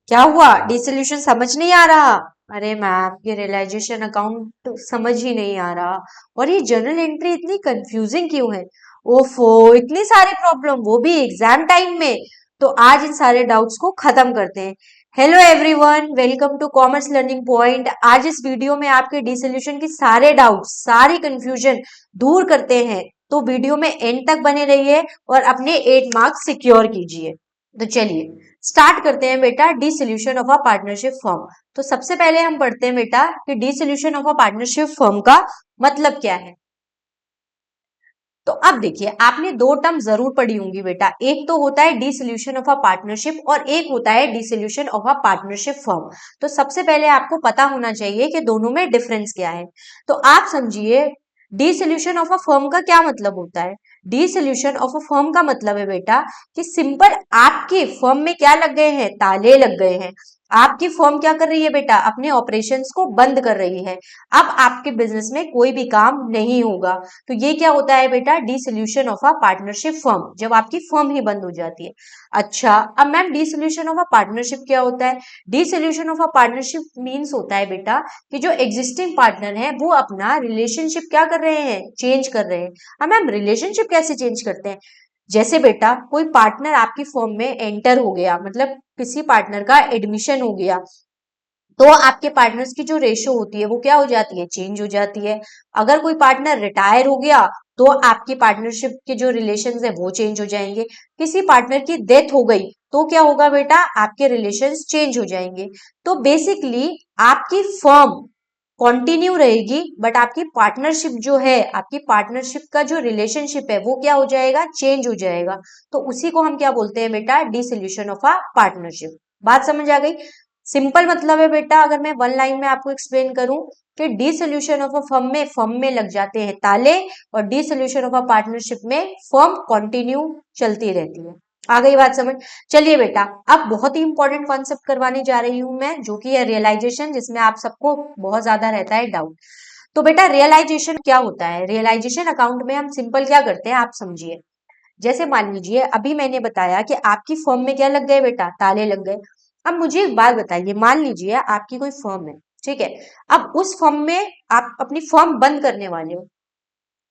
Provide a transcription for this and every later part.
क्या हुआ? डिसोल्यूशन समझ नहीं आ रहा? अरे मैम, ये रियलाइजेशन अकाउंट समझ ही नहीं आ रहा। और ये जर्नल एंट्री इतनी कंफ्यूजिंग क्यों है? ओफो, इतनी सारी प्रॉब्लम, वो भी एग्जाम टाइम में। तो आज इन सारे डाउट्स को खत्म करते हैं। Hello everyone, welcome to commerce learning point. आज इस वीडियो में आपके डिसोल्यूशन की सारे डाउट्स, सारी कंफ्यूजन दूर करते हैं। तो वीडियो में एंड तक बने रहिए और अपने 8 मार्क्स सिक्योर कीजिए। तो चलिए स्टार्ट करते हैं बेटा, D solution of a partnership firm. तो सबसे पहले हम पढ़ते हैं बेटा कि D solution of a partnership firm का मतलब क्या है। तो अब देखिए, आपने दो टर्म जरूर पढ़ी होंगी बेटा। एक तो होता है D solution of a partnership और एक होता है D solution of a partnership firm. तो सबसे पहले आपको पता होना चाहिए कि दोनों में डिफरेंस क्या है। तो आप समझिए, D solution of a firm का क्या मतलब होता है। D solution of a firm का मतलब है बेटा कि सिंपल आपके फर्म में क्या लग गए हैं, ताले लग गए हैं। आपकी फर्म क्या कर रही है बेटा, अपने ऑपरेशंस को बंद कर रही है। अब आपके बिजनेस में कोई भी काम नहीं होगा। तो ये क्या होता है बेटा, dissolution of a partnership firm, जब आपकी फर्म ही बंद हो जाती है। अच्छा, अब ma'am dissolution of a partnership क्या होता है? Dissolution of a partnership means होता है बेटा कि जो एग्जिस्टिंग पार्टनर है वो अपना रिलेशनशिप क्या कर रहे हैं, चेंज कर रहे हैं। अब मैम रिलेशनशिप कैसे चेंज करते हैं? जैसे बेटा कोई पार्टनर आपकी फर्म में एंटर हो गया, मतलब किसी पार्टनर का एडमिशन हो गया, तो आपके पार्टनर्स की जो रेशो होती है वो क्या हो जाती है, चेंज हो जाती है। अगर कोई पार्टनर रिटायर हो गया तो आपकी पार्टनरशिप के जो रिलेशंस है वो चेंज हो जाएंगे। किसी पार्टनर की डेथ हो गई तो क्या होगा बेटा, आपके रिलेशंस चेंज हो जाएंगे। तो बेसिकली आपकी फर्म कंटिन्यू रहेगी, बट आपकी पार्टनरशिप जो है, आपकी पार्टनरशिप का जो रिलेशनशिप है वो क्या हो जाएगा, चेंज हो जाएगा। तो उसी को हम क्या बोलते हैं बेटा, डिसोल्यूशन ऑफ अ पार्टनरशिप। बात समझ आ गई? सिंपल मतलब है बेटा, अगर मैं वन लाइन में आपको एक्सप्लेन करूं कि डिसोल्यूशन ऑफ अ फर्म में लग जाते हैं ताले, और डिसोल्यूशन ऑफ अ पार्टनरशिप में फर्म कंटिन्यू चलती रहती है। आ गई बात समझ? चलिए बेटा, अब बहुत ही इंपॉर्टेंट कॉन्सेप्ट करवाने जा रही हूं मैं, जो कि है रियलाइजेशन, जिसमें आप सबको बहुत ज्यादा रहता है डाउट। तो बेटा रियलाइजेशन क्या होता है? रियलाइजेशन अकाउंट में हम सिंपल क्या करते हैं, आप समझिए। जैसे मान लीजिए अभी मैंने बताया कि आपकी फर्म में क्या लग गए बेटा, ताले लग गए। अब मुझे एक बात बताइए, मान लीजिए आपकी कोई फर्म है, ठीक है। अब उस फर्म में आप अपनी फर्म बंद करने वाले हो,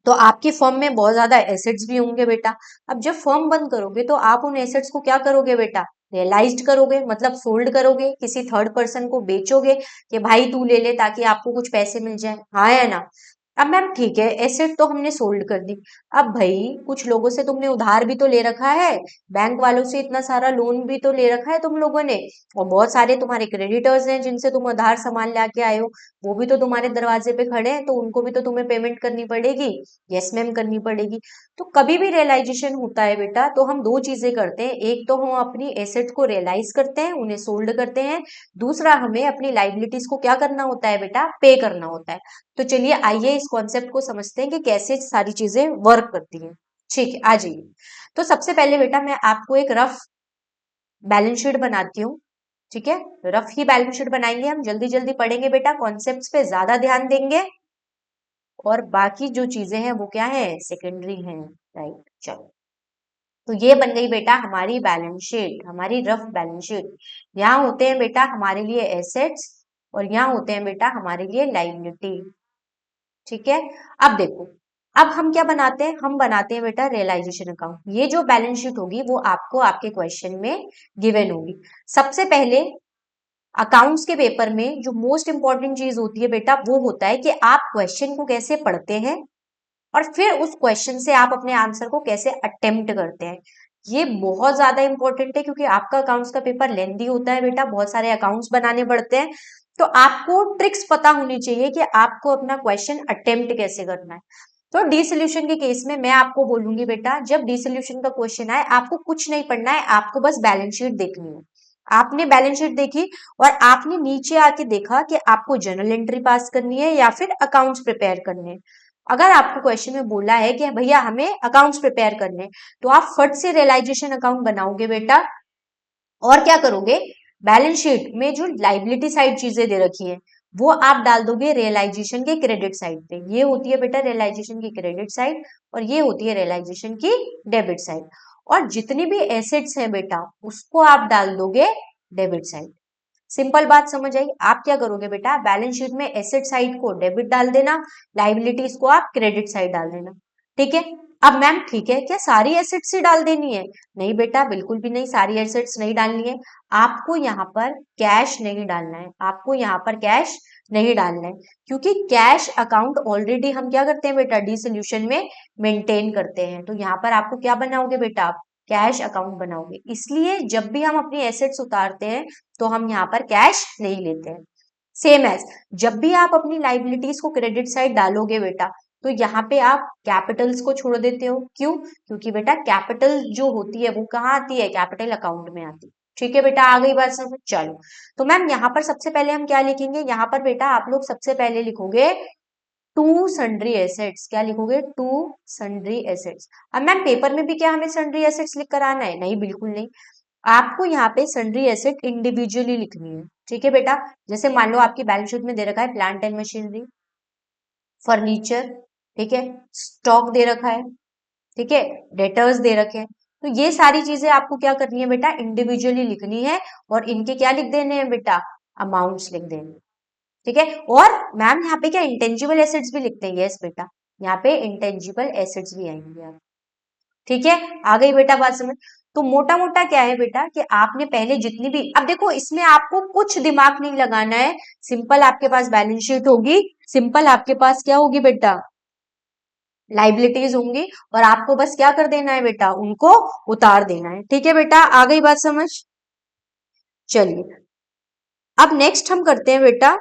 तो आपकी फर्म में बहुत ज्यादा एसेट्स भी होंगे बेटा। अब जब फर्म बंद करोगे तो आप उन एसेट्स को क्या करोगे बेटा, रियलाइज्ड करोगे, मतलब सोल्ड करोगे, किसी थर्ड पर्सन को बेचोगे कि भाई तू ले ले ताकि आपको कुछ पैसे मिल जाए, हाँ या ना। अब मैम ठीक है, एसेट तो हमने सोल्ड कर दी। अब भाई कुछ लोगों से तुमने उधार भी तो ले रखा है, बैंक वालों से इतना सारा लोन भी तो ले रखा है तुम लोगों ने, और बहुत सारे तुम्हारे क्रेडिटर्स हैं जिनसे तुम उधार सामान लाके आए हो, वो भी तो तुम्हारे दरवाजे पे खड़े हैं, तो उनको भी तो तुम्हें पेमेंट करनी पड़ेगी। यस मैम, करनी पड़ेगी। तो कभी भी रियलाइजेशन होता है बेटा तो हम दो चीजें करते हैं, एक तो हम अपनी एसेट्स को रियलाइज करते हैं, उन्हें सोल्ड करते हैं। दूसरा, हमें अपनी लाइबिलिटीज को क्या करना होता है बेटा, पे करना होता है। तो चलिए आइए इस कॉन्सेप्ट को समझते हैं कि कैसे सारी चीजें वर्क करती हैं। ठीक है, आ जाइए। तो सबसे पहले बेटा मैं आपको एक रफ बैलेंस शीट बनाती हूँ, ठीक है। रफ ही बैलेंस शीट बनाएंगे हम, जल्दी जल्दी पढ़ेंगे बेटा, कॉन्सेप्ट्स पे ज्यादा ध्यान देंगे, और बाकी जो चीजें हैं वो क्या है, सेकेंडरी हैं। राइट, चलो। तो ये बन गई बेटा हमारी बैलेंस शीट, हमारी रफ बैलेंस शीट। यहाँ होते हैं बेटा हमारे लिए एसेट्स, और यहाँ होते हैं बेटा हमारे लिए लाइबिलिटी, ठीक है। अब देखो, अब हम क्या बनाते हैं, हम बनाते हैं बेटा रियलाइजेशन अकाउंट। ये जो बैलेंस शीट होगी वो आपको आपके क्वेश्चन में गिवन होगी। सबसे पहले अकाउंट्स के पेपर में जो मोस्ट इंपॉर्टेंट चीज होती है बेटा, वो होता है कि आप क्वेश्चन को कैसे पढ़ते हैं, और फिर उस क्वेश्चन से आप अपने आंसर को कैसे अटेम्प्ट करते हैं। ये बहुत ज्यादा इंपॉर्टेंट है, क्योंकि आपका अकाउंट्स का पेपर लेंदी होता है बेटा, बहुत सारे अकाउंट्स बनाने पड़ते हैं। तो आपको ट्रिक्स पता होनी चाहिए कि आपको अपना क्वेश्चन अटेम्प्ट कैसे करना है। तो डी सोल्यूशन के केस में मैं आपको बोलूंगी बेटा, जब डी सोल्यूशन का क्वेश्चन आए आपको कुछ नहीं पढ़ना है, आपको बस बैलेंस शीट देखनी है। आपने बैलेंस शीट देखी और आपने नीचे आके देखा कि आपको जर्नल एंट्री पास करनी है या फिर अकाउंट्स प्रिपेयर करने हैं। अगर आपको क्वेश्चन में बोला है कि भैया हमें अकाउंट्स प्रिपेयर करने हैं, तो आप फट से रियलाइजेशन अकाउंट बनाओगे बेटा, और क्या करोगे, बैलेंस शीट में जो लाइबिलिटी साइड चीजें दे रखी है वो आप डाल दोगे रियलाइजेशन के क्रेडिट साइड पे। ये होती है बेटा रियलाइजेशन की क्रेडिट साइड, और ये होती है रियलाइजेशन की डेबिट साइड। और जितनी भी एसेट्स हैं बेटा उसको आप डाल दोगे डेबिट साइड। सिंपल बात समझ आई। आप क्या करोगे बेटा, बैलेंस शीट में एसेट साइड को डेबिट डाल देना, लाइबिलिटीज को आप क्रेडिट साइड डाल देना। ठीक है। अब मैम ठीक है, क्या सारी एसेट्स ही डाल देनी है? नहीं बेटा, बिल्कुल भी नहीं, सारी एसेट्स नहीं डालनी है। आपको यहाँ पर कैश नहीं डालना है, आपको यहाँ पर कैश नहीं डालना है, क्योंकि कैश अकाउंट ऑलरेडी हम क्या करते हैं बेटा, डी सोल्यूशन में मेंटेन करते हैं। तो यहाँ पर आपको क्या बनाओगे बेटा, आप कैश अकाउंट बनाओगे। इसलिए जब भी हम अपनी एसेट्स उतारते हैं तो हम यहाँ पर कैश नहीं लेते हैं। सेम एज जब भी आप अपनी लाइबिलिटीज को क्रेडिट साइड डालोगे बेटा, तो यहाँ पे आप कैपिटल्स को छोड़ देते हो। क्यों? क्योंकि बेटा कैपिटल जो होती है वो कहाँ आती है, कैपिटल अकाउंट में आती है। ठीक है बेटा, आ गई बात समझ। चलो, तो मैम यहाँ पर सबसे पहले हम क्या लिखेंगे, यहाँ पर बेटा आप लोग सबसे पहले लिखोगे टू सन्ड्री एसेट्स। क्या लिखोगे, टू सन्ड्री एसेट्स। अब मैम पेपर में भी क्या हमें सन्ड्री एसेट्स लिख कर आना है? नहीं, बिल्कुल नहीं। आपको यहाँ पे सन्ड्री एसेट इंडिविजुअली लिखनी है। ठीक है बेटा, जैसे मान लो आपकी बैलेंस शीट में दे रखा है प्लांट एंड मशीनरी, फर्नीचर, ठीक है, स्टॉक दे रखा है, ठीक है, डेटर्स दे रखे हैं। तो ये सारी चीजें आपको क्या करनी है बेटा, इंडिविजुअली लिखनी है, और इनके क्या लिख देने हैं बेटा, अमाउंट्स लिख देने हैं। ठीक है। और मैम यहाँ पे क्या इंटेंजिबल एसेट्स भी लिखते हैं? यस बेटा, यहाँ पे इंटेंजिबल एसेट्स भी आएंगे आप। ठीक है, आ गई बेटा बात समझ। तो मोटा मोटा क्या है बेटा कि आपने पहले जितनी भी, अब देखो इसमें आपको कुछ दिमाग नहीं लगाना है। सिंपल आपके पास बैलेंस शीट होगी, सिंपल आपके पास क्या होगी बेटा, लाइबिलिटीज होंगी, और आपको बस क्या कर देना है बेटा, उनको उतार देना है। ठीक है बेटा, आ गई बात समझ। चलिए, अब नेक्स्ट हम करते हैं बेटा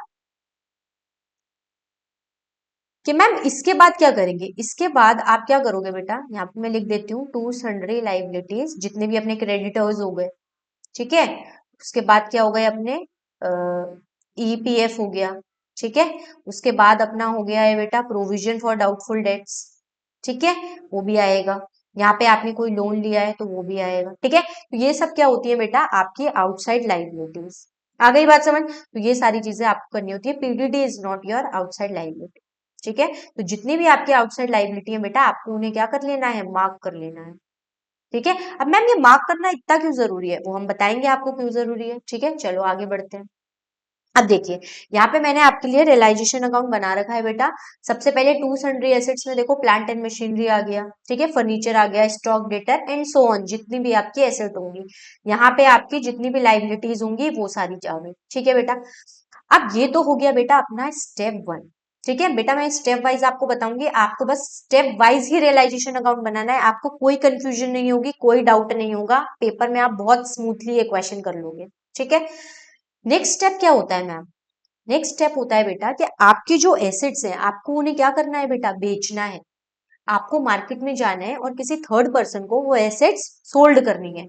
कि मैम इसके बाद क्या करेंगे। इसके बाद आप क्या करोगे बेटा, यहाँ पे मैं लिख देती हूँ टू सन्ड्री लाइबिलिटीज, जितने भी अपने क्रेडिटर्स हो गए। ठीक है, उसके बाद क्या हो गए अपने ईपीएफ हो गया। ठीक है, उसके बाद अपना हो गया है बेटा प्रोविजन फॉर डाउटफुल डेट्स। ठीक है, वो भी आएगा। यहाँ पे आपने कोई लोन लिया है तो वो भी आएगा। ठीक है, तो ये सब क्या होती है बेटा, आपकी आउटसाइड लाइबिलिटीज। आ गई बात समझ। तो ये सारी चीजें आपको करनी होती है। PDD is not your outside liability. ठीक है, तो जितनी भी आपकी आउटसाइड लाइबिलिटी है बेटा, आपको उन्हें क्या कर लेना है, मार्क कर लेना है। ठीक है। अब मैम ये मार्क करना इतना क्यों जरूरी है, वो हम बताएंगे आपको क्यों जरूरी है। ठीक है, चलो आगे बढ़ते हैं। अब देखिए, यहाँ पे मैंने आपके लिए रियलाइजेशन अकाउंट बना रखा है बेटा। सबसे पहले टू सन्ड्री एसेट्स में देखो प्लांट एंड मशीनरी आ गया, ठीक है, फर्नीचर आ गया, stock, debtor and so on, जितनी भी आपकी एसेट होंगी। यहाँ पे आपकी जितनी भी लाइबिलिटीज होंगी वो सारी आ गई। ठीक है बेटा, अब ये तो हो गया बेटा अपना स्टेप वन। ठीक है बेटा, मैं स्टेप वाइज आपको बताऊंगी, आपको बस स्टेप वाइज ही रियलाइजेशन अकाउंट बनाना है। आपको कोई कंफ्यूजन नहीं होगी, कोई डाउट नहीं होगा, पेपर में आप बहुत स्मूथली ये क्वेश्चन कर लोगे। ठीक है, नेक्स्ट स्टेप क्या होता है मैम, नेक्स्ट स्टेप होता है बेटा कि आपकी जो एसेट्स हैं आपको उन्हें क्या करना है बेटा, बेचना है। आपको मार्केट में जाना है और किसी थर्ड पर्सन को वो एसेट्स सोल्ड करनी है।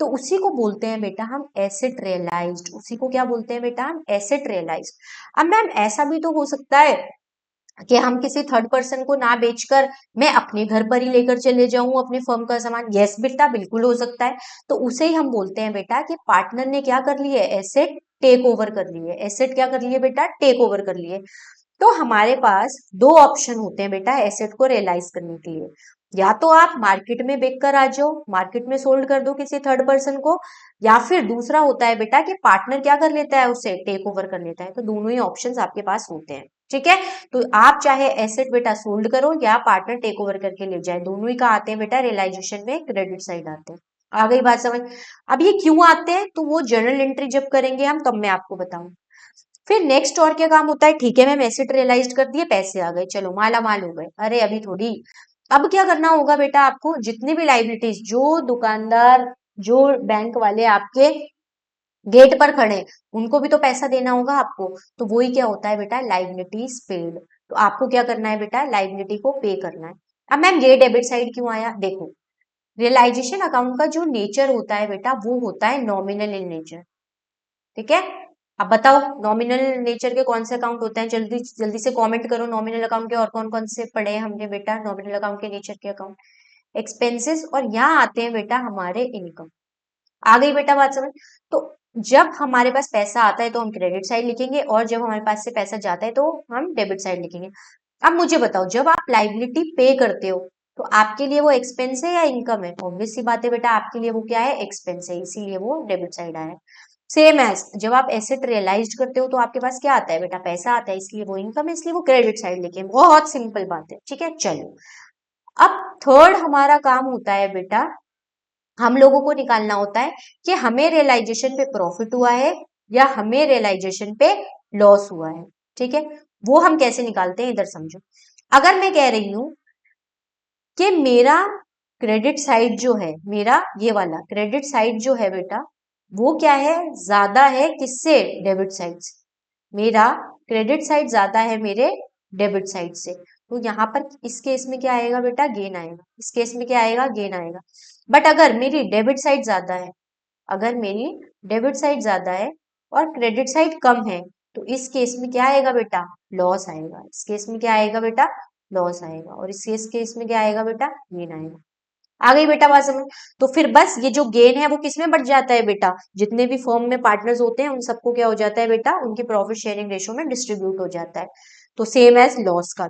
तो उसी को बोलते हैं बेटा हम एसेट रियलाइज्ड। उसी को क्या बोलते हैं बेटा, हम एसेट रियलाइज्ड। अब मैम ऐसा भी तो हो सकता है कि हम किसी थर्ड पर्सन को ना बेचकर मैं अपने घर पर ही लेकर चले जाऊं अपने फर्म का सामान। यस बेटा, बिल्कुल हो सकता है। तो उसे ही हम बोलते हैं बेटा कि पार्टनर ने क्या कर लिया है, एसेट टेक ओवर कर लिए। एसेट क्या कर लिए बेटा, टेक ओवर कर लिए। तो हमारे पास दो ऑप्शन होते हैं बेटा एसेट को रियलाइज करने के लिए। या तो आप मार्केट में बेच कर आ जाओ, मार्केट में सोल्ड कर दो किसी थर्ड पर्सन को, या फिर दूसरा होता है बेटा कि पार्टनर क्या कर लेता है, उसे टेक ओवर कर लेता है। तो दोनों ही ऑप्शंस आपके पास होते हैं। ठीक है, तो आप चाहे एसेट बेटा सोल्ड करो या पार्टनर टेक ओवर करके ले जाए, दोनों ही का आते हैं बेटा रियलाइजेशन में, क्रेडिट साइड आते हैं। आ गई बात समझ। अब ये क्यों आते हैं, तो वो जर्नल एंट्री जब करेंगे हम तब मैं आपको बताऊं। फिर नेक्स्ट और क्या काम होता है, ठीक है मैम एसेट रियलाइज कर दिए, पैसे आ गए, चलो माला माल हो गए। अरे अभी थोड़ी, अब क्या करना होगा बेटा, आपको जितनी भी लाइबिलिटीज, जो दुकानदार, जो बैंक वाले आपके गेट पर खड़े हैं, उनको भी तो पैसा देना होगा आपको। तो वही क्या होता है बेटा, लाइबिलिटीज पेड। तो आपको क्या करना है बेटा, लाइबिलिटी को पे करना है। अब मैम ये डेबिट साइड क्यों आया, देखो रियलाइजेशन अकाउंट का जो नेचर होता है बेटा वो होता है नॉमिनल इन नेचर। ठीक है, अब बताओ नॉमिनल नेचर के कौन से अकाउंट होते हैं, जल्दी जल्दी से कमेंट करो। नॉमिनल अकाउंट के और कौन कौन से पढ़े हैं हमने बेटा, नॉमिनल अकाउंट के नेचर के अकाउंट, एक्सपेंसेस, और यहाँ आते हैं बेटा हमारे इनकम। आ गई बेटा बात समझ। तो जब हमारे पास पैसा आता है तो हम क्रेडिट साइड लिखेंगे, और जब हमारे पास से पैसा जाता है तो हम डेबिट साइड लिखेंगे। अब मुझे बताओ, जब आप लाइबिलिटी पे करते हो तो आपके लिए वो एक्सपेंस है या इनकम है? ऑब्वियस सी बात है बेटा, आपके लिए वो क्या है, एक्सपेंस है, इसीलिए वो डेबिट साइड आया है। सेम एज जब आप एसेट रियलाइज करते हो तो आपके पास क्या आता है बेटा, पैसा आता है, इसलिए वो इनकम है, इसलिए वो क्रेडिट साइड लेके, बहुत सिंपल बात है। ठीक है, चलो अब थर्ड हमारा काम होता है बेटा, हम लोगों को निकालना होता है कि हमें रियलाइजेशन पे प्रॉफिट हुआ है या हमें रियलाइजेशन पे लॉस हुआ है। ठीक है, वो हम कैसे निकालते हैं इधर समझो। अगर मैं कह रही हूं कि मेरा क्रेडिट साइड जो है, मेरा ये वाला क्रेडिट साइड जो है बेटा, वो क्या है, ज्यादा है किससे, डेबिट साइड से। मेरा क्रेडिट साइड ज्यादा है मेरे डेबिट साइड से, तो यहाँ पर इस केस में क्या आएगा बेटा, गेन आएगा। इस केस में क्या आएगा, गेन आएगा। बट अगर मेरी डेबिट साइड ज्यादा है, अगर मेरी डेबिट साइड ज्यादा है और क्रेडिट साइड कम है, तो इस केस में क्या आएगा बेटा, लॉस आएगा। इस केस में क्या आएगा बेटा, लॉस आएगा। और इस केस में क्या आएगा बेटा, गेन आएगा। आ गई बेटा बात समझ। तो फिर बस ये जो गेन है वो किसमें बढ़ जाता है बेटा, जितने भी फर्म में पार्टनर्स होते हैं उन सबको क्या हो जाता है बेटा, उनकी प्रॉफिट शेयरिंग रेशो में डिस्ट्रीब्यूट हो जाता है। तो सेम एज लॉस का।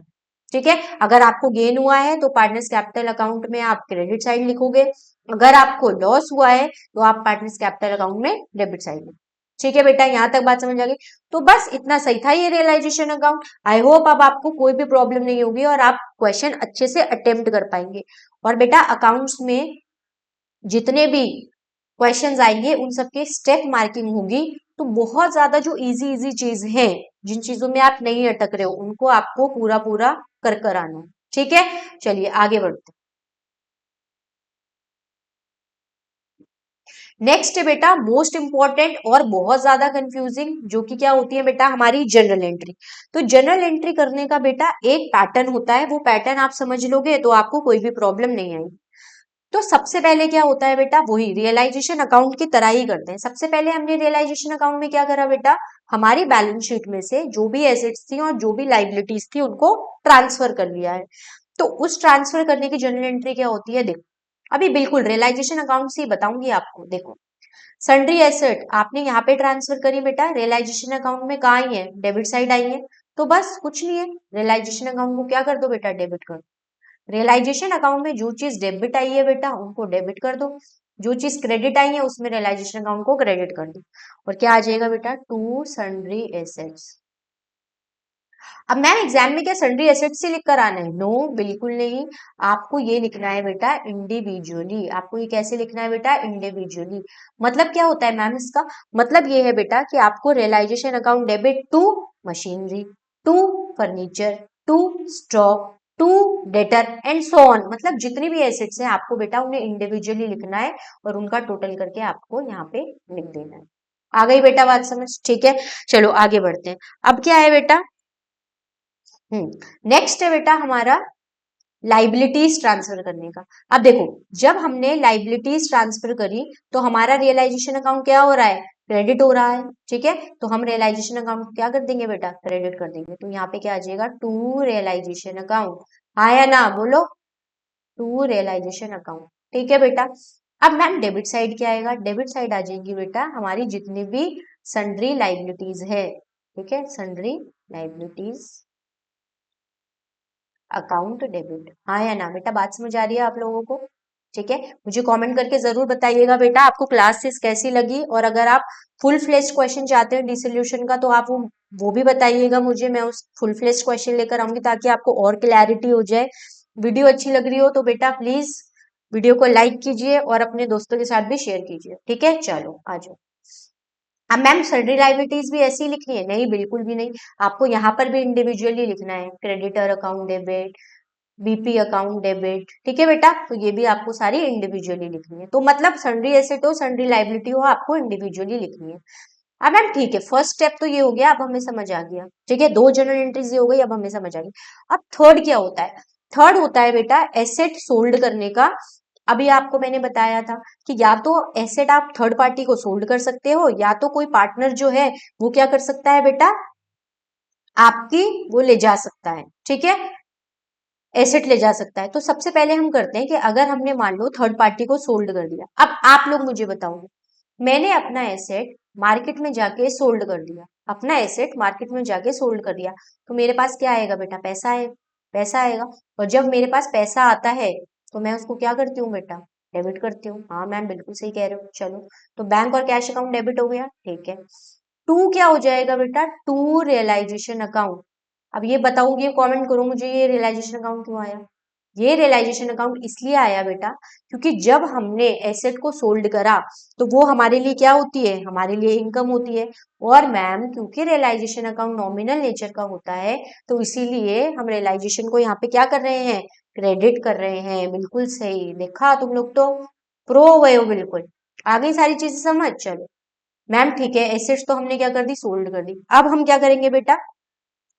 ठीक है, अगर आपको गेन हुआ है तो पार्टनर्स कैपिटल अकाउंट में आप क्रेडिट साइड लिखोगे, अगर आपको लॉस हुआ है तो आप पार्टनर्स कैपिटल अकाउंट में डेबिट साइड लिखोगे। ठीक है बेटा, यहां तक बात समझ आ गई। तो बस इतना सही था ये रियलाइजेशन अकाउंट। आई होप अब आपको कोई भी प्रॉब्लम नहीं होगी और आप क्वेश्चन अच्छे से अटेम्प्ट कर पाएंगे। और बेटा अकाउंट्स में जितने भी क्वेश्चंस आएंगे उन सबके स्टेप मार्किंग होगी। तो बहुत ज्यादा जो इजी इजी चीज है, जिन चीजों में आप नहीं अटक रहे हो, उनको आपको पूरा पूरा कर कर आना है। ठीक है, चलिए आगे बढ़ते हैं। नेक्स्ट है बेटा मोस्ट इंपॉर्टेंट और बहुत ज्यादा कंफ्यूजिंग, जो कि क्या होती है बेटा, हमारी जनरल एंट्री। तो जनरल एंट्री करने का बेटा एक पैटर्न होता है, वो पैटर्न आप समझ लोगे तो आपको कोई भी प्रॉब्लम नहीं आएगी। तो सबसे पहले क्या होता है बेटा, वही रियलाइजेशन अकाउंट की तरह ही करते हैं। सबसे पहले हमने रियलाइजेशन अकाउंट में क्या करा बेटा, हमारी बैलेंस शीट में से जो भी एसेट्स थी और जो भी लाइबिलिटीज थी उनको ट्रांसफर कर लिया है। तो उस ट्रांसफर करने की जनरल एंट्री क्या होती है, देखो अभी बिल्कुल रियलाइजेशन अकाउंट से ही बताऊंगी आपको। देखो सन्ड्री एसेट आपने यहाँ पे ट्रांसफर करी बेटा, रियलाइजेशन अकाउंट में कहाँ आई है, डेबिट साइड आई है। तो बस कुछ नहीं है, रियलाइजेशन अकाउंट को क्या कर दो बेटा, डेबिट कर दो। रियलाइजेशन अकाउंट में जो चीज डेबिट आई है बेटा उनको डेबिट कर दो, जो चीज क्रेडिट आई है उसमें रियलाइजेशन अकाउंट को क्रेडिट कर दो। और क्या आ जाएगा बेटा, टू सन्ड्री एसेट्स। अब मैम एग्जाम में क्या सन्ड्री एसेट्स से लिख कर आना है, नो बिल्कुल नहीं। आपको ये लिखना है बेटा इंडिविजुअली। आपको ये कैसे लिखना है बेटा, इंडिविजुअली। मतलब क्या होता है मैम इसका, मतलब ये है बेटा कि आपको realisation account debit to machinery, to furniture, to stock, to debtor and so on, मतलब जितनी भी एसेट्स हैं आपको बेटा उन्हें इंडिविजुअली लिखना है और उनका टोटल करके आपको यहाँ पे लिख देना है। आ गई बेटा बात समझ, ठीक है। चलो आगे बढ़ते हैं। अब क्या है बेटा, नेक्स्ट है बेटा हमारा लाइबिलिटीज ट्रांसफर करने का। अब देखो जब हमने लाइबिलिटीज ट्रांसफर करी तो हमारा रियलाइजेशन अकाउंट क्या हो रहा है, क्रेडिट हो रहा है। ठीक है, तो हम रियलाइजेशन अकाउंट क्या कर देंगे बेटा, क्रेडिट कर देंगे। तो यहाँ पे क्या आ जाएगा, टू रियलाइजेशन अकाउंट। हाँ या ना बोलो, टू रियलाइजेशन अकाउंट। ठीक है बेटा। अब मैम डेबिट साइड क्या आएगा, डेबिट साइड आ जाएगी बेटा हमारी जितनी भी सन्ड्री लाइबिलिटीज है। ठीक है, सन्ड्री लाइबिलिटीज अकाउंट डेबिट। हाँ या ना बेटा, बात समझ आ रही है आप लोगों को। ठीक है, मुझे कमेंट करके जरूर बताइएगा बेटा आपको क्लासेस कैसी लगी, और अगर आप फुल फ्लेश क्वेश्चन चाहते हैं डिसोल्यूशन का तो आप वो भी बताइएगा मुझे, मैं उस फुल फ्लेश क्वेश्चन लेकर आऊंगी ताकि आपको और क्लैरिटी हो जाए। वीडियो अच्छी लग रही हो तो बेटा प्लीज वीडियो को लाइक कीजिए और अपने दोस्तों के साथ भी शेयर कीजिए। ठीक है, चलो आ जाओ। अब मैम सन्ड्री लायबिलिटीज भी ऐसी ही लिखनी है, नहीं बिल्कुल भी नहीं। आपको यहाँ पर भी इंडिविजुअली लिखना है, creditor account debit, BP account debit. ठीक है बेटा, तो ये भी आपको सारी इंडिविजुअली लिखनी है। तो मतलब सन्ड्री एसेट हो सन्ड्री लायबिलिटी हो आपको इंडिविजुअली लिखनी है। अब मैम ठीक है, फर्स्ट स्टेप तो ये हो गया, अब हमें समझ आ गया। ठीक है, दो जनरल एंट्रीज ये हो गई, अब हमें समझ आ गई। अब थर्ड क्या होता है, थर्ड होता है बेटा एसेट सोल्ड करने का। अभी आपको मैंने बताया था कि या तो एसेट आप थर्ड पार्टी को सोल्ड कर सकते हो, या तो कोई पार्टनर जो है वो क्या कर सकता है बेटा, आपकी वो ले जा सकता है। ठीक है, एसेट ले जा सकता है। तो सबसे पहले हम करते हैं कि अगर हमने मान लो थर्ड पार्टी को सोल्ड कर दिया, अब आप लोग मुझे बताओगे, मैंने अपना एसेट मार्केट में जाके सोल्ड कर दिया, अपना एसेट मार्केट में जाके सोल्ड कर दिया, तो मेरे पास क्या आएगा बेटा, पैसा है, पैसा आएगा। और जब मेरे पास पैसा आता है तो मैं उसको क्या करती हूँ बेटा, डेबिट करती हूँ। हाँ मैम बिल्कुल सही कह रहे हो। चलो तो बैंक और कैश अकाउंट डेबिट हो गया, ठीक है। टू क्या हो जाएगा बेटा? To realisation account. अब ये बताओगे, कमेंट करो मुझे, ये रियलाइजेशन अकाउंट क्यों आया? ये रियलाइजेशन अकाउंट इसलिए आया बेटा, क्योंकि जब हमने एसेट को सोल्ड करा तो वो हमारे लिए क्या होती है? हमारे लिए इनकम होती है। और मैम क्योंकि रियलाइजेशन अकाउंट नॉमिनल नेचर का होता है, तो इसीलिए हम रियलाइजेशन को यहाँ पे क्या कर रहे हैं? क्रेडिट कर रहे हैं। बिल्कुल सही देखा, तुम लोग तो प्रो हुए हो बिल्कुल। आ गई सारी चीजें समझ? चलो मैम ठीक है, एसेट्स तो हमने क्या कर दी? सोल्ड कर दी। अब हम क्या करेंगे बेटा?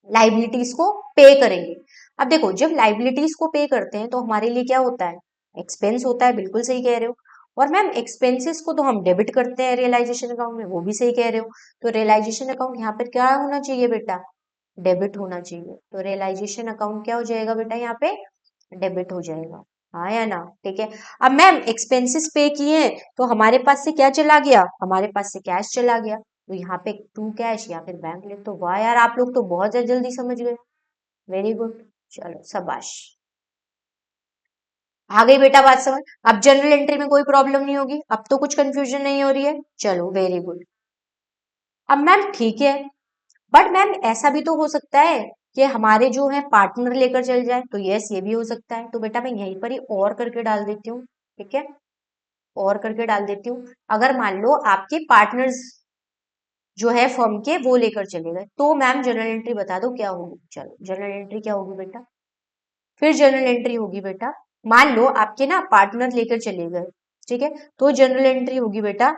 लाइबिलिटीज को पे करेंगे। अब देखो, जब लाइबिलिटीज को पे करते हैं तो हमारे लिए क्या होता है? एक्सपेंस होता है। बिल्कुल सही कह रहे हो। और मैम एक्सपेंसेस को तो हम डेबिट करते हैं रियलाइजेशन अकाउंट में, वो भी सही कह रहे हो। तो रियलाइजेशन अकाउंट यहाँ पर क्या होना चाहिए बेटा? डेबिट होना चाहिए। तो रियलाइजेशन अकाउंट क्या हो जाएगा बेटा? यहाँ पे डेबिट हो जाएगा। हाँ या ना? ठीक है। अब मैम एक्सपेंसेस पे किए हैं तो हमारे पास से क्या चला गया? हमारे पास से कैश चला गया। तो यहाँ पे टू कैश या फिर बैंक ले। तो वाह यार, आप लोग तो बहुत ज्यादा जल्दी समझ गए। Very good. चलो शाबाश। आ गई बेटा बात समझ? अब जनरल एंट्री में कोई प्रॉब्लम नहीं होगी, अब तो कुछ कंफ्यूजन नहीं हो रही है। चलो वेरी गुड। अब मैम ठीक है, बट मैम ऐसा भी तो हो सकता है कि हमारे जो है पार्टनर लेकर चल जाए। तो यस, ये भी हो सकता है। तो बेटा मैं यहीं पर ही और करके डाल देती हूँ। ठीक है, और करके डाल देती हूँ। अगर मान लो आपके पार्टनर्स जो है फर्म के वो लेकर चले गए, तो मैम जनरल एंट्री बता दो क्या होगी? चलो जनरल एंट्री क्या होगी बेटा? फिर जनरल एंट्री होगी बेटा, मान लो आपके ना पार्टनर लेकर चले गए, ठीक है, तो जनरल एंट्री होगी बेटा,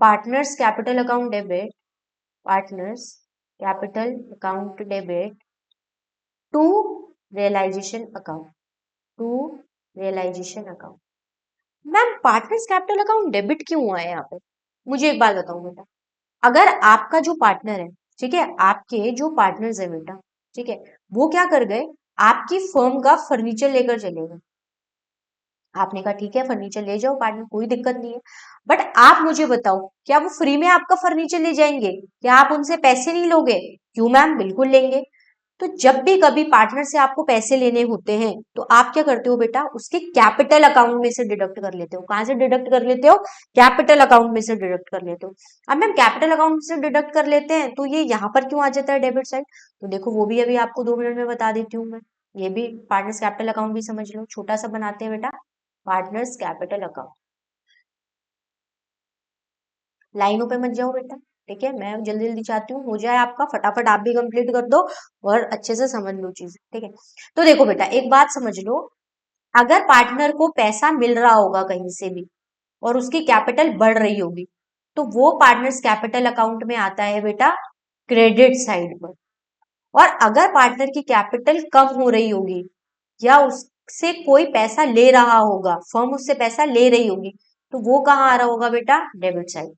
partners capital account debit, partners capital account debit to realisation account, to realisation account. Ma'am partners capital account debit क्यों हुआ है यहाँ पे? मुझे एक बात बताओ बेटा। अगर आपका जो पार्टनर है, ठीक है, आपके जो पार्टनर्स है बेटा, ठीक है, वो क्या कर गए? आपकी फर्म का फर्नीचर लेकर चले गए। आपने कहा ठीक है फर्नीचर ले जाओ पार्टनर, कोई दिक्कत नहीं है। बट आप मुझे बताओ, क्या वो फ्री में आपका फर्नीचर ले जाएंगे? क्या आप उनसे पैसे नहीं लोगे? क्यों मैम, बिल्कुल लेंगे। तो जब भी कभी पार्टनर से आपको पैसे लेने होते हैं तो आप क्या करते हो बेटा? उसके कैपिटल अकाउंट में से डिडक्ट कर लेते हो। कहां से डिडक्ट कर लेते हो? कैपिटल अकाउंट में से डिडक्ट कर लेते हो। अब मैम कैपिटल अकाउंट से डिडक्ट कर लेते हैं तो ये यहाँ पर क्यों आ जाता है डेबिट साइड? तो देखो वो भी अभी आपको 2 मिनट में बता देती हूँ मैं। ये भी पार्टनर्स कैपिटल अकाउंट भी समझ लो, छोटा सा बनाते हैं बेटा, पार्टनर्स कैपिटल अकाउंट। लाइनों पे मत जाओ बेटा, ठीक है, मैं जल्दी जल्दी चाहती हूँ हो जाए आपका, फटाफट आप भी कंप्लीट कर दो और अच्छे से समझ लो चीजें, ठीक है। तो देखो बेटा एक बात समझ लो, अगर पार्टनर को पैसा मिल रहा होगा कहीं से भी और उसकी कैपिटल बढ़ रही होगी, तो वो पार्टनर्स कैपिटल अकाउंट में आता है बेटा क्रेडिट साइड पर। और अगर पार्टनर की कैपिटल कम हो रही होगी या उससे कोई पैसा ले रहा होगा, फर्म उससे पैसा ले रही होगी, तो वो कहाँ आ रहा होगा बेटा? Debit side.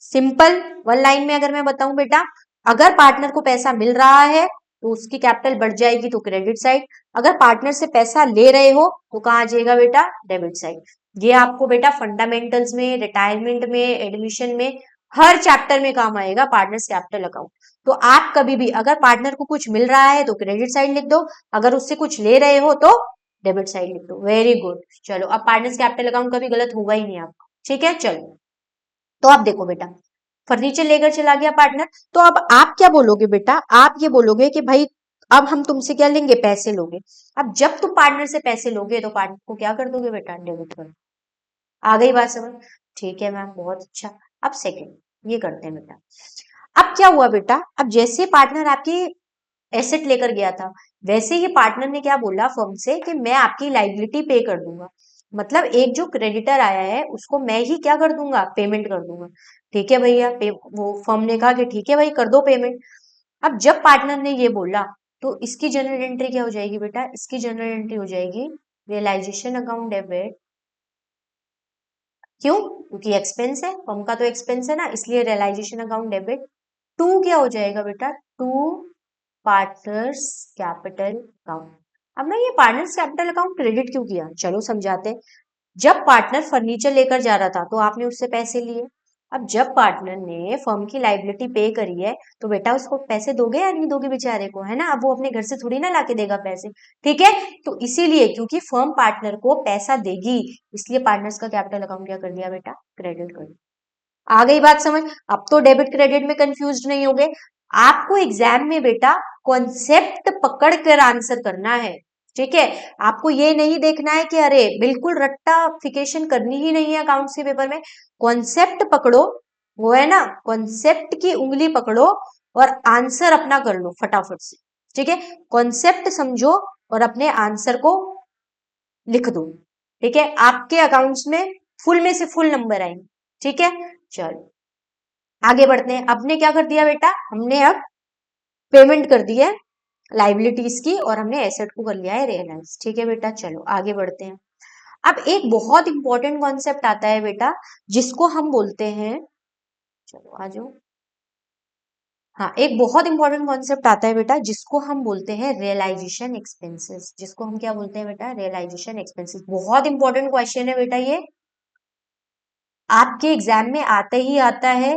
Simple one line में अगर मैं बताऊं बेटा, अगर पार्टनर को पैसा मिल रहा है तो उसकी कैपिटल बढ़ जाएगी तो क्रेडिट साइड, अगर पार्टनर से पैसा ले रहे हो तो कहाँ आ जाएगा बेटा? Debit side. ये आपको बेटा फंडामेंटल्स में, रिटायरमेंट में, एडमिशन में, हर चैप्टर में काम आएगा पार्टनर्स कैपिटल अकाउंट। तो आप कभी भी अगर पार्टनर को कुछ मिल रहा है तो क्रेडिट साइड लिख दो, अगर उससे कुछ ले रहे हो तो डेबिट साइड लिख दो। Very good. चलो अब पार्टनर्स कैपिटल अकाउंट कभी गलत होगा ही नहीं आपका, ठीक है। चलो तो आप देखो बेटा, फर्नीचर लेकर चला गया पार्टनर, तो अब आप क्या बोलोगे बेटा? आप ये बोलोगे कि भाई अब हम तुमसे क्या लेंगे? पैसे लोगे। अब जब तुम पार्टनर से पैसे लोगे तो पार्टनर को क्या कर दोगे बेटा? डेबिट कर। आ गई बात समझ? ठीक है मैम, बहुत अच्छा। अब सेकंड ये करते हैं बेटा। अब क्या हुआ बेटा? अब जैसे पार्टनर आपकी एसेट लेकर गया था, वैसे ही पार्टनर ने क्या बोला फर्म से कि मैं आपकी लाइबिलिटी पे कर दूंगा। मतलब एक जो क्रेडिटर आया है उसको मैं ही क्या कर दूंगा? पेमेंट कर दूंगा। ठीक है भैया, वो फर्म ने कहा कि ठीक है भाई कर दो पेमेंट। अब जब पार्टनर ने ये बोला तो इसकी जनरल एंट्री क्या हो जाएगी बेटा? इसकी जनरल एंट्री हो जाएगी रियलाइजेशन अकाउंट डेबिट। क्यों? क्योंकि एक्सपेंस है, फर्म का तो एक्सपेंस है ना, इसलिए रियलाइजेशन अकाउंट डेबिट। टू क्या हो जाएगा बेटा? To partners capital account. अब मैं ये पार्टनर्स कैपिटल अकाउंट क्रेडिट क्यों किया? चलो समझाते हैं। जब पार्टनर फर्नीचर लेकर जा रहा था तो आपने उससे पैसे लिए, अब जब पार्टनर ने फर्म की लाइबिलिटी पे करी है तो बेटा उसको पैसे दोगे या नहीं दोगे बेचारे को, है ना। अब वो अपने घर से थोड़ी ना लाके देगा पैसे, ठीक है। तो इसीलिए क्योंकि फर्म पार्टनर को पैसा देगी, इसलिए पार्टनर्स का कैपिटल अकाउंट क्या कर दिया बेटा, क्रेडिट कर दिया। आ गई बात समझ। अब तो डेबिट क्रेडिट में कंफ्यूज नहीं होगे। आपको एग्जाम में बेटा कॉन्सेप्ट पकड़ कर आंसर करना है, ठीक है। आपको ये नहीं देखना है कि अरे बिल्कुल रट्टाफिकेशन करनी ही नहीं है अकाउंट्स के पेपर में। कॉन्सेप्ट पकड़ो, वो है ना, कॉन्सेप्ट की उंगली पकड़ो और आंसर अपना कर लो फटाफट से, ठीक है। कॉन्सेप्ट समझो और अपने आंसर को लिख दो, ठीक है। आपके अकाउंट्स में फुल में से फुल नंबर आएंगे, ठीक है। चलो आगे बढ़ते हैं। अपने क्या कर दिया बेटा, हमने अब पेमेंट कर दी है लाइबिलिटीज की और हमने एसेट को कर लिया है रियलाइज, ठीक है बेटा। चलो आगे बढ़ते हैं। अब एक बहुत इंपॉर्टेंट कॉन्सेप्ट आता है बेटा जिसको हम बोलते हैं, चलो आ जाओ। हाँ, एक बहुत इंपॉर्टेंट कॉन्सेप्ट आता है बेटा जिसको हम बोलते हैं रियलाइजेशन एक्सपेंसेस। जिसको हम क्या बोलते हैं बेटा, रियलाइजेशन एक्सपेंसेस। बहुत इंपॉर्टेंट क्वेश्चन है बेटा ये, आपके एग्जाम में आते ही आता है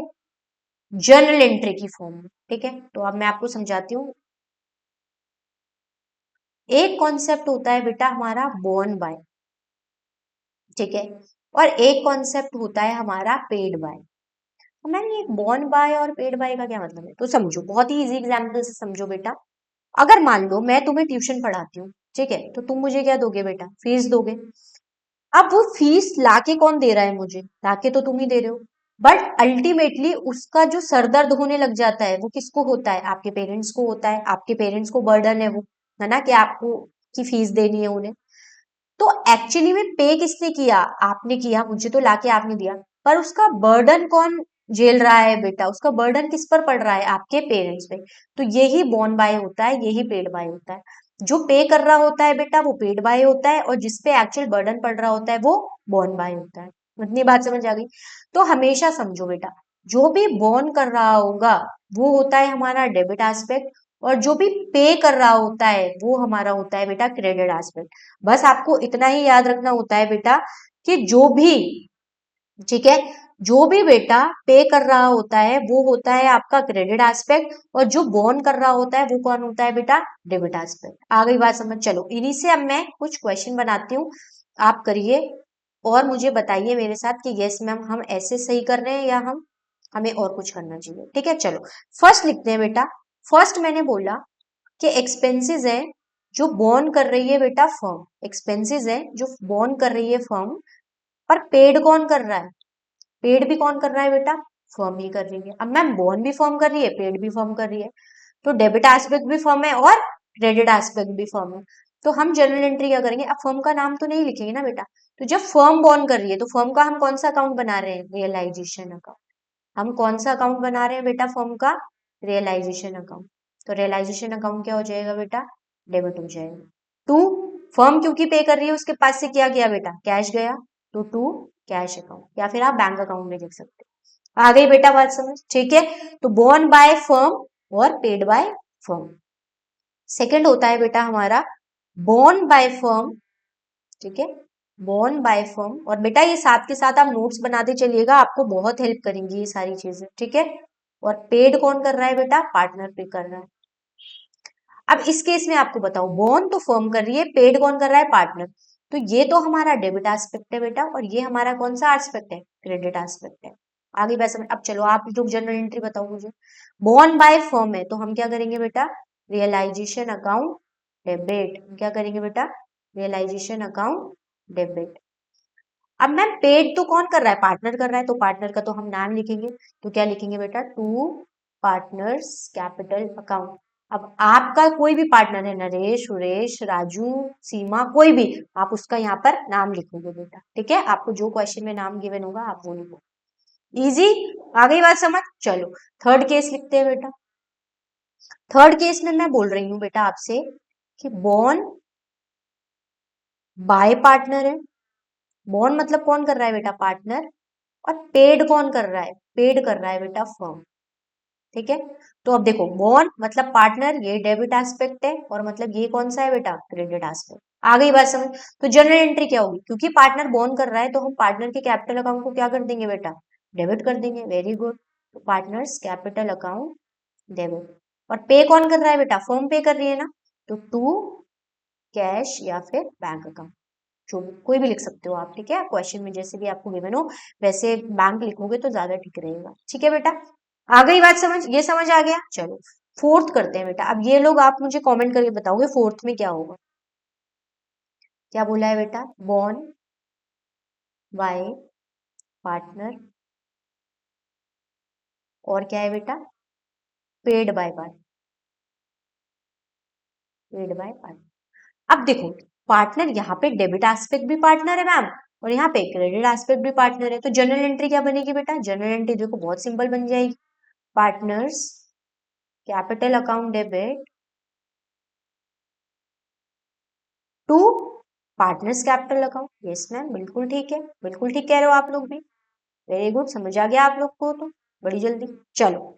जर्नल एंट्री की फॉर्म में, ठीक है। तो अब मैं आपको समझाती हूँ। एक कॉन्सेप्ट होता है बेटा हमारा बोर्न बाय, ठीक है, और एक कॉन्सेप्ट होता है हमारा पेड बाय। तो मैम ये बोर्न बाय और पेड बाय का क्या मतलब है, तो समझो, बहुत ही इजी एग्जाम्पल से समझो बेटा। अगर मान लो मैं तुम्हें ट्यूशन पढ़ाती हूँ, ठीक है, तो तुम मुझे क्या दोगे बेटा, फीस दोगे। अब वो फीस लाके कौन दे रहा है मुझे, लाके तो तुम ही दे रहे हो। बट अल्टीमेटली उसका जो सरदर्द होने लग जाता है वो किसको होता है, आपके पेरेंट्स को होता है। आपके पेरेंट्स को बर्डन है वो, है ना, कि आपको की फीस देनी है उन्हें। तो एक्चुअली में पे किसने किया, आपने किया, मुझे तो लाके आपने दिया। पर उसका बर्डन कौन झेल रहा है बेटा, उसका बर्डन किस पर पड़ रहा है, आपके पेरेंट्स पे। तो यही बोन बाय होता है, यही पेड बाय होता है। जो पे कर रहा होता है बेटा वो पेड बाय होता है, और जिसपे एक्चुअल बर्डन पड़ रहा होता है वो बोन बाय होता है। इतनी बात समझ आ गई। तो हमेशा समझो बेटा, जो भी बोन कर रहा होगा वो होता है हमारा डेबिट एस्पेक्ट, और जो भी पे कर रहा होता है वो हमारा होता है बेटा क्रेडिट एस्पेक्ट। बस आपको इतना ही याद रखना होता है बेटा कि जो भी, ठीक है, जो भी बेटा पे कर रहा होता है वो होता है आपका क्रेडिट एस्पेक्ट, और जो बॉर्न कर रहा होता है वो कौन होता है बेटा, डेबिट एस्पेक्ट। आ गई बात समझ। चलो इन्हीं से अब मैं कुछ क्वेश्चन बनाती हूँ, आप करिए और मुझे बताइए मेरे साथ कि यस मैम हम ऐसे सही कर रहे हैं या हम हमें और कुछ करना चाहिए, ठीक है। चलो फर्स्ट लिखते हैं बेटा। फर्स्ट मैंने बोला कि एक्सपेंसेस है जो बॉर्न कर रही है बेटा फर्म, एक्सपेंसेस है जो बॉर्न कर रही है फर्म, पर पेड कौन कर रहा है, पेड भी कौन कर रहा है बेटा, फर्म ही कर रही है। अब मैम बॉर्न भी फर्म कर रही है, पेड भी फर्म कर रही है, तो डेबिट एस्पेक्ट भी फर्म है और क्रेडिट एस्पेक्ट भी फर्म है। तो हम जनरल एंट्री क्या करेंगे, अब फर्म का नाम तो नहीं लिखेंगे ना बेटा। तो जब फर्म बॉर्न कर रही है तो फर्म का हम कौन सा अकाउंट बना रहे हैं, रियलाइजेशन अकाउंट। हम कौन सा अकाउंट बना रहे हैं बेटा फर्म का, रियलाइजेशन अकाउंट। तो रियलाइजेशन अकाउंट क्या हो जाएगा बेटा, डेबिट हो जाएगा। टू, फर्म क्योंकि पे कर रही है उसके पास से क्या गया बेटा, कैश गया, तो टू कैश अकाउंट, या फिर आप बैंक अकाउंट में लिख सकते हैं। आ गई बेटा बात समझ, ठीक है। तो बोर्न बाय फर्म और पेड बाय फर्म। सेकंड होता है बेटा हमारा बोर्न बाय फर्म, ठीक है, बोर्न बाय फर्म। और बेटा ये साथ के साथ आप नोट्स बनाते चलिएगा, आपको बहुत हेल्प करेंगी ये सारी चीजें, ठीक है। और पेड कौन कर रहा है बेटा, पार्टनर पे कर रहा है। अब इस केस में आपको बताओ, बोर्न तो फर्म कर रही है, पेड कौन कर रहा है, पार्टनर। तो ये तो हमारा डेबिट एस्पेक्ट है बेटा, और ये हमारा कौन सा एस्पेक्ट है, क्रेडिट एस्पेक्ट है। आगे वैसे में अब चलो आप लोग जनरल एंट्री बताओ मुझे। बोर्न बाय फर्म है तो हम क्या करेंगे बेटा, रियलाइजेशन अकाउंट डेबिट। क्या करेंगे बेटा, रियलाइजेशन अकाउंट डेबिट। अब मैम पेड तो कौन कर रहा है, पार्टनर कर रहा है, तो पार्टनर का तो हम नाम लिखेंगे। तो क्या लिखेंगे बेटा, टू पार्टनर्स कैपिटल अकाउंट। अब आपका कोई भी पार्टनर है, नरेश, सुरेश, राजू, सीमा, कोई भी, आप उसका यहाँ पर नाम लिखोगे बेटा, ठीक है। आपको जो क्वेश्चन में नाम गिवन होगा आप वो लिखो। इजी, आ गई बात समझ। चलो थर्ड केस लिखते हैं बेटा। थर्ड केस में मैं बोल रही हूँ बेटा आपसे कि बॉर्न बाय पार्टनर है। बॉर्न मतलब कौन कर रहा है बेटा, पार्टनर। और पेड कौन कर रहा है, पेड कर रहा है बेटा फर्म, ठीक है। तो अब देखो बॉन्ड मतलब पार्टनर, ये डेबिट एस्पेक्ट है, और मतलब ये कौन सा है बेटा, क्रेडिट एस्पेक्ट। आ गई बात समझ। तो जनरल एंट्री क्या होगी, क्योंकि पार्टनर बॉन्ड कर रहा है तो हम पार्टनर के कैपिटल अकाउंट को क्या कर देंगे बेटा, डेबिट कर देंगे, वेरी गुड। तो पार्टनर्स कैपिटल अकाउंट डेबिट। और पे कौन कर रहा है बेटा, फर्म पे कर रही है ना, तो टू कैश या फिर बैंक अकाउंट, जो कोई भी लिख सकते हो आप, ठीक है, क्वेश्चन में जैसे भी आपको गिवन हो वैसे बैंक लिखोगे तो ज्यादा ठीक रहेगा, ठीक है बेटा। आ गई बात समझ, ये समझ आ गया। चलो फोर्थ करते हैं बेटा। अब ये लोग आप मुझे कमेंट करके बताओगे फोर्थ में क्या होगा। क्या बोला है बेटा, बॉर्न बाय पार्टनर, और क्या है बेटा, paid by partner, paid by partner. अब देखो पार्टनर यहाँ पे डेबिट एस्पेक्ट भी पार्टनर है मैम, और यहाँ पे क्रेडिट एस्पेक्ट भी पार्टनर है, तो जनरल एंट्री क्या बनेगी बेटा, जनरल एंट्री देखो बहुत सिंपल बन जाएगी, partners capital account debit to partners capital account. Yes ma'am, बिल्कुल ठीक है, बिल्कुल ठीक कह रहे हो आप लोग भी, वेरी गुड, समझ आ गया आप लोग को तो बड़ी जल्दी। चलो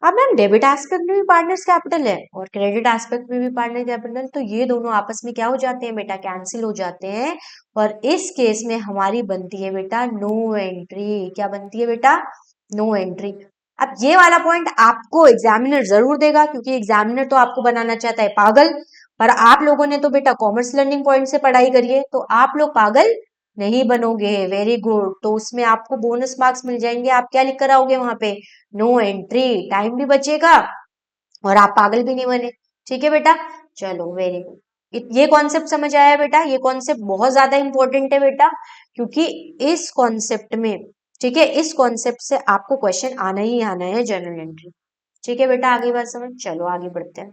अब मैम डेबिट एस्पेक्ट में भी पार्टनर्स कैपिटल है और क्रेडिट एस्पेक्ट में भी पार्टनर कैपिटल, तो ये दोनों आपस में क्या हो जाते हैं बेटा, कैंसिल हो जाते हैं, और इस केस में हमारी बनती है बेटा नो एंट्री। क्या बनती है बेटा, नो एंट्री। अब ये वाला पॉइंट आपको एग्जामिनर जरूर देगा, क्योंकि एग्जामिनर तो आपको बनाना चाहता है पागल, पर आप लोगों ने तो बेटा कॉमर्स लर्निंग पॉइंट से पढ़ाई करी है, तो आप लोग पागल नहीं बनोगे, वेरी गुड। तो उसमें आपको बोनस मार्क्स मिल जाएंगे, आप क्या लिख कर आओगे वहां पे, नो एंट्री, टाइम भी बचेगा और आप पागल भी नहीं बने, ठीक है बेटा। चलो वेरी गुड, ये कॉन्सेप्ट समझ आया बेटा, ये कॉन्सेप्ट बहुत ज्यादा इंपॉर्टेंट है बेटा, क्योंकि इस कॉन्सेप्ट में, ठीक है, इस कॉन्सेप्ट से आपको क्वेश्चन आना ही आना है जनरल एंट्री, ठीक है बेटा। आगे बात समझ, चलो आगे बढ़ते हैं।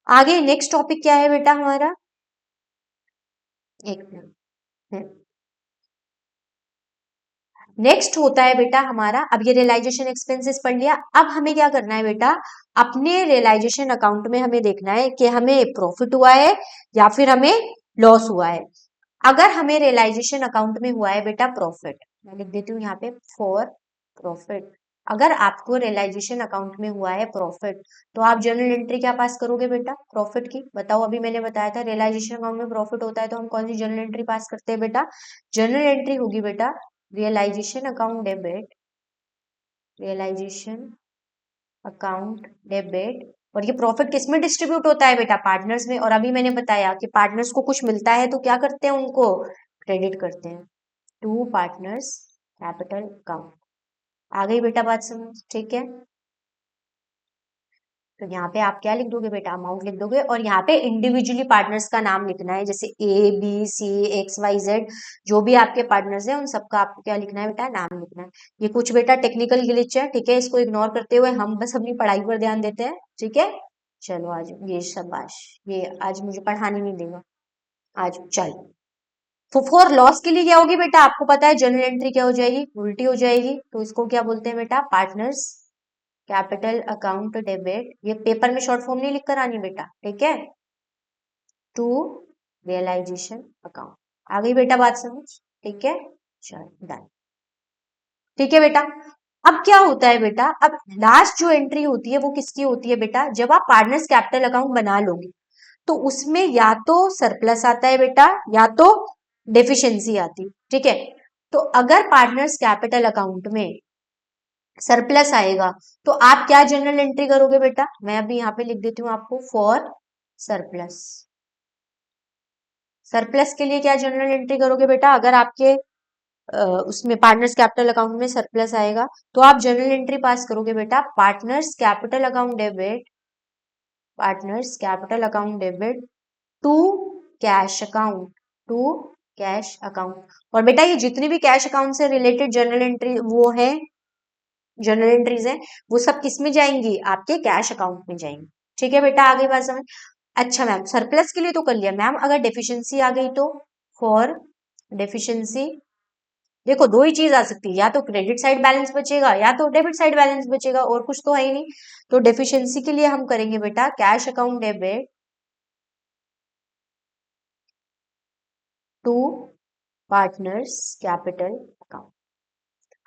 आगे नेक्स्ट टॉपिक क्या है बेटा हमारा, एक मिनट, नेक्स्ट होता है बेटा हमारा, अब ये रियलाइजेशन एक्सपेंसेस पढ़ लिया, अब हमें क्या करना है बेटा, अपने रियलाइजेशन अकाउंट में हमें देखना है कि हमें प्रॉफिट हुआ है या फिर हमें लॉस हुआ है। अगर हमें रियलाइजेशन अकाउंट में हुआ है बेटा प्रॉफिट, मैं लिख देती हूँ यहाँ पे फॉर प्रॉफिट, अगर आपको रियलाइजेशन अकाउंट में हुआ है प्रॉफिट, तो आप जर्नल एंट्री क्या पास करोगे बेटा, प्रॉफिट की। बताओ, अभी मैंने बताया था रियलाइजेशन अकाउंट में प्रॉफिट होता है तो हम कौन सी जर्नल एंट्री पास करते हैं बेटा, जर्नल एंट्री होगी बेटा realisation account debit, realisation account debit. और ये प्रॉफिट किस में डिस्ट्रीब्यूट होता है बेटा, पार्टनर्स में, और अभी मैंने बताया कि पार्टनर्स को कुछ मिलता है तो क्या करते हैं, उनको क्रेडिट करते हैं, टू पार्टनर्स कैपिटल अकाउंट। आ गई बेटा बात समझ, ठीक है। तो यहाँ पे आप क्या लिख दोगे बेटा, अमाउंट लिख दोगे, और यहाँ पे इंडिविजुअली पार्टनर्स का नाम लिखना है, जैसे A B C X Y Z, जो भी आपके पार्टनर्स हैं उन सबका आपको क्या लिखना है बेटा, नाम लिखना है। ये कुछ बेटा टेक्निकल ग्लिच है, ठीक है, इसको इग्नोर करते हुए हम बस अपनी पढ़ाई पर ध्यान देते हैं, ठीक है। चलो आज ये शाबाश, ये आज मुझे पढ़ाने नहीं देगा आज, चल। तो फॉर लॉस के लिए क्या होगी बेटा, आपको पता है जनरल एंट्री क्या हो जाएगी, उल्टी हो जाएगी, तो इसको क्या बोलते हैं बेटा, पार्टनर्स कैपिटल अकाउंट डेबिट, ये पेपर में शॉर्ट फॉर्म नहीं लिख कर आनी बेटा, ठीक है, टू रियलाइजेशन अकाउंट। आ गई बेटा बात समझ, ठीक है, चलो डन, ठीक है बेटा। अब क्या होता है बेटा, अब लास्ट जो एंट्री होती है वो किसकी होती है बेटा, जब आप पार्टनर्स कैपिटल अकाउंट बना लोगे तो उसमें या तो सरप्लस आता है बेटा या तो डेफिशिएंसी आती है, ठीक है। तो अगर पार्टनर्स कैपिटल अकाउंट में सरप्लस आएगा तो आप क्या जनरल एंट्री करोगे बेटा, मैं अभी यहाँ पे लिख देती हूँ आपको, फॉर सरप्लस। सरप्लस के लिए क्या जनरल एंट्री करोगे बेटा, अगर आपके उसमें पार्टनर्स कैपिटल अकाउंट में सरप्लस आएगा तो आप जनरल एंट्री पास करोगे बेटा, partners capital account debit, partners capital account debit to cash account, to cash account. और बेटा ये जितनी भी कैश अकाउंट से रिलेटेड जनरल एंट्री वो है, जनरल एंट्रीज है, वो सब किस में जाएंगी, आपके कैश अकाउंट में जाएंगी, ठीक है बेटा। आगे बात समझ। अच्छा मैम सरप्लस के लिए तो कर लिया मैम, अगर डेफिशिएंसी आ गई तो, फॉर डेफिशिएंसी, देखो दो ही चीज आ सकती है, या तो क्रेडिट साइड बैलेंस बचेगा या तो डेबिट साइड बैलेंस बचेगा, और कुछ तो है ही नहीं। तो डेफिशिएंसी के लिए हम करेंगे बेटा cash account debit to partners capital account.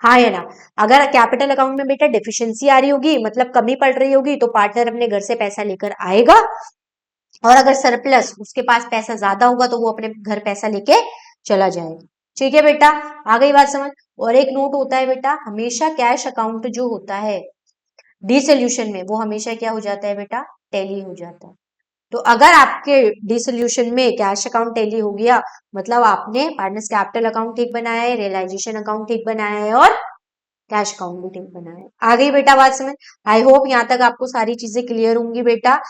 हाँ है ना, अगर कैपिटल अकाउंट में बेटा डेफिशिएंसी आ रही होगी, मतलब कमी पड़ रही होगी, तो पार्टनर अपने घर से पैसा लेकर आएगा, और अगर सरप्लस उसके पास पैसा ज्यादा होगा तो वो अपने घर पैसा लेके चला जाएगा, ठीक है बेटा, आ गई बात समझ। और एक नोट होता है बेटा, हमेशा कैश अकाउंट जो होता है डिसोल्यूशन में, वो हमेशा क्या हो जाता है बेटा, टैली हो जाता है। तो अगर आपके डिसोल्यूशन में कैश अकाउंट टैली हो गया, मतलब आपने पार्टनर्स कैपिटल अकाउंट ठीक बनाया है, रियलाइजेशन अकाउंट ठीक बनाया है, और कैश अकाउंट भी ठीक बनाया है। आ गई बेटा बात समझ। आई होप यहाँ तक आपको सारी चीजें क्लियर होंगी बेटा।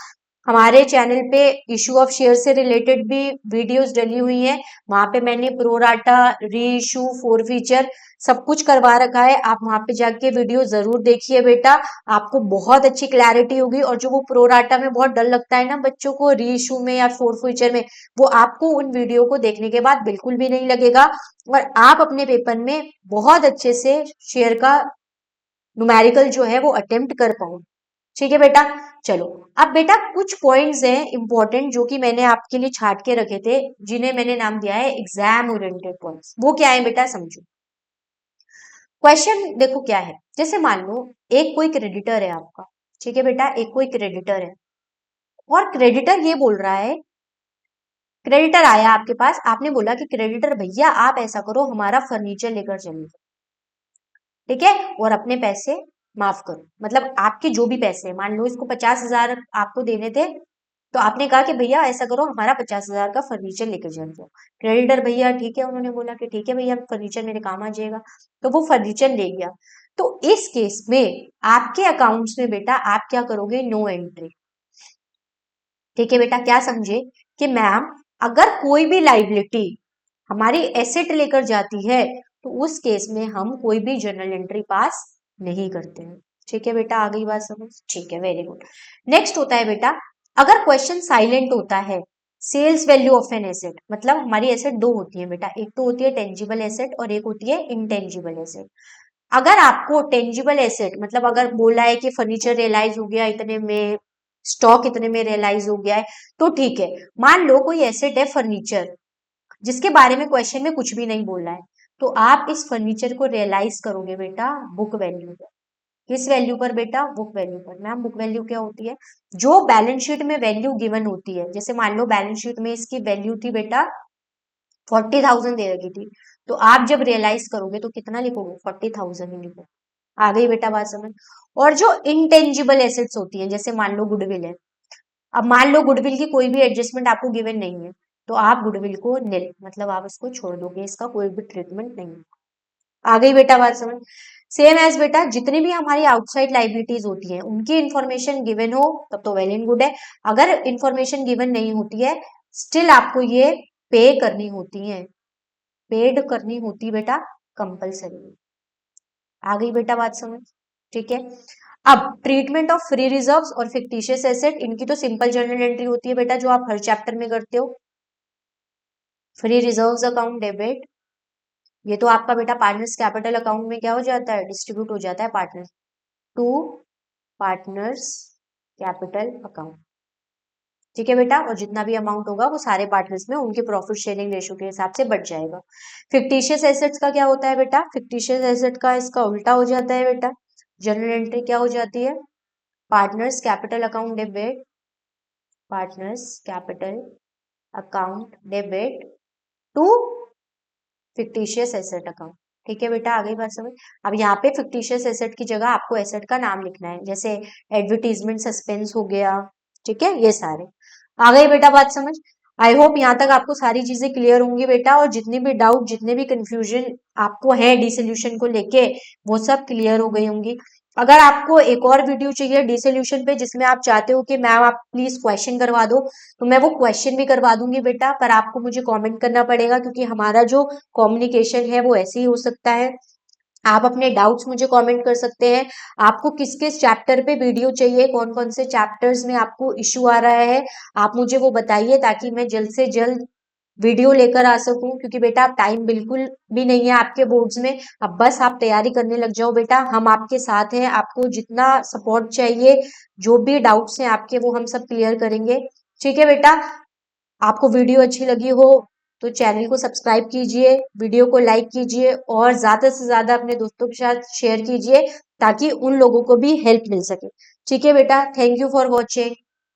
हमारे चैनल पे इशू ऑफ शेयर से रिलेटेड भी वीडियोस डली हुई हैं, वहां पे मैंने प्रोराटा, री इशू, फोर फीचर सब कुछ करवा रखा है। आप वहां पे जाके वीडियो जरूर देखिए बेटा, आपको बहुत अच्छी क्लैरिटी होगी। और जो वो प्रोराटा में बहुत डर लगता है ना बच्चों को, री इशू में या फोर फीचर में, वो आपको उन वीडियो को देखने के बाद बिल्कुल भी नहीं लगेगा, और आप अपने पेपर में बहुत अच्छे से शेयर का न्यूमेरिकल जो है वो अटेम्प्ट कर पाओ। ठीक है बेटा, चलो। अब बेटा कुछ पॉइंट्स हैं इंपॉर्टेंट जो कि मैंने आपके लिए छाट के रखे थे, जिन्हें मैंने नाम दिया है एग्जाम ओरिएंटेड पॉइंट्स। वो क्या है बेटा, समझो। क्वेश्चन देखो क्या है, जैसे मान लो एक कोई क्रेडिटर है आपका, ठीक है बेटा, एक कोई क्रेडिटर है, और क्रेडिटर ये बोल रहा है, क्रेडिटर आया आपके पास, आपने बोला कि क्रेडिटर भैया आप ऐसा करो, हमारा फर्नीचर लेकर चलिए, ठीक है, और अपने पैसे माफ करो, मतलब आपके जो भी पैसे हैं, मान लो इसको 50,000 आपको देने थे, तो आपने कहा कि भैया ऐसा करो, हमारा 50,000 का फर्नीचर लेकर जाओ। क्रेडिटर भैया ठीक है, उन्होंने बोला कि ठीक है भैया, फर्नीचर मेरे काम आ जाएगा, तो वो फर्नीचर ले गया। तो इस केस में आपके अकाउंट्स में बेटा आप क्या करोगे, नो एंट्री। ठीक है बेटा, क्या समझे कि मैम अगर कोई भी लाइबिलिटी हमारी एसेट लेकर जाती है, तो उस केस में हम कोई भी जर्नल एंट्री पास नहीं करते हैं। ठीक है बेटा, आ गई बात समझ। ठीक है, वेरी गुड। नेक्स्ट होता है बेटा, अगर क्वेश्चन साइलेंट होता है, sales value of an asset, मतलब हमारी एसेट दो होती है बेटा, एक तो होती है टेंजिबल एसेट और एक होती है इनटेंजिबल एसेट। अगर आपको टेंजिबल एसेट, मतलब अगर बोला है कि फर्नीचर रियलाइज हो गया इतने में, स्टॉक इतने में रियलाइज हो गया है, तो ठीक है। मान लो कोई एसेट है फर्नीचर, जिसके बारे में क्वेश्चन में कुछ भी नहीं बोल रहा है, तो आप इस फर्नीचर को रियलाइज करोगे बेटा बुक वैल्यू पर। किस वैल्यू पर बेटा, बुक वैल्यू पर। मैम बुक वैल्यू क्या होती है, जो बैलेंस शीट में वैल्यू गिवन होती है, जैसे मान लो बैलेंस शीट में इसकी वैल्यू थी बेटा 40,000 दे रखी थी, तो आप जब रियलाइज करोगे तो कितना लिखोगे, 40,000 ही लिखोगे। आ गई बेटा बात समझ। और जो इंटेंजिबल एसेट्स होती है, जैसे मान लो गुडविल है, अब मान लो गुडविल की कोई भी एडजस्टमेंट आपको गिवन नहीं है, तो आप गुडविल को निल, मतलब आप उसको छोड़ दोगे, इसका कोई भी ट्रीटमेंट नहीं है। आ गई बेटा बात समझ। सेम एज बेटा जितनी भी हमारी आउटसाइड लाइबिलिटीज होती हैं, उनकी इंफॉर्मेशन गिवन हो तब तो वेल एंड गुड है, अगर इंफॉर्मेशन गिवन नहीं होती है, स्टिल आपको ये पे करनी होती है, पेड करनी होती बेटा कंपल्सरी। आ गई बेटा बात समझ। ठीक है, अब ट्रीटमेंट ऑफ फ्री रिजर्व्स और फिक्टिशियस एसेट, इनकी तो सिंपल जर्नल एंट्री होती है बेटा, जो आप हर चैप्टर में करते हो। फ्री रिजर्व्स अकाउंट डेबिट, ये तो आपका बेटा पार्टनर्स कैपिटल अकाउंट में क्या हो जाता है, डिस्ट्रीब्यूट हो जाता है partners to partners capital account. ठीक है बेटा, और जितना भी अमाउंट होगा वो सारे पार्टनर्स में उनके प्रॉफिट शेयरिंग रेशो के हिसाब से बढ़ जाएगा। फिक्टिशियस एसेट्स का क्या होता है बेटा, फिक्टिशियस एसेट का इसका उल्टा हो जाता है बेटा, जनरल एंट्री क्या हो जाती है, partners capital account debit, partners capital account debit to fictitious asset account. ठीक है बेटा, आ गई बात समझ। अब यहाँ पे फिक्टिशियस एसेट की जगह आपको एसेट का नाम लिखना है, जैसे एडवर्टीजमेंट सस्पेंस हो गया, ठीक है, ये सारे। आ गई बेटा बात समझ। आई होप यहाँ तक आपको सारी चीजें क्लियर होंगी बेटा, और जितने भी डाउट, जितने भी कंफ्यूजन आपको है डिसोल्यूशन को लेके, वो सब क्लियर हो गई होंगी। अगर आपको एक और वीडियो चाहिए डिसोल्यूशन पे, जिसमें आप चाहते हो कि मैम आप प्लीज क्वेश्चन करवा दो, तो मैं वो क्वेश्चन भी करवा दूंगी बेटा, पर आपको मुझे कमेंट करना पड़ेगा, क्योंकि हमारा जो कम्युनिकेशन है वो ऐसे ही हो सकता है। आप अपने डाउट्स मुझे कमेंट कर सकते हैं, आपको किस किस चैप्टर पे वीडियो चाहिए, कौन कौन से चैप्टर्स में आपको इश्यू आ रहा है, आप मुझे वो बताइए, ताकि मैं जल्द से जल्द वीडियो लेकर आ सकूं, क्योंकि बेटा अब टाइम बिल्कुल भी नहीं है आपके बोर्ड्स में, अब बस आप तैयारी करने लग जाओ बेटा, हम आपके साथ हैं, आपको जितना सपोर्ट चाहिए, जो भी डाउट्स हैं आपके वो हम सब क्लियर करेंगे। ठीक है बेटा, आपको वीडियो अच्छी लगी हो तो चैनल को सब्सक्राइब कीजिए, वीडियो को लाइक कीजिए, और ज्यादा से ज्यादा अपने दोस्तों के साथ शेयर कीजिए, ताकि उन लोगों को भी हेल्प मिल सके। ठीक है बेटा, थैंक यू फॉर वॉचिंग।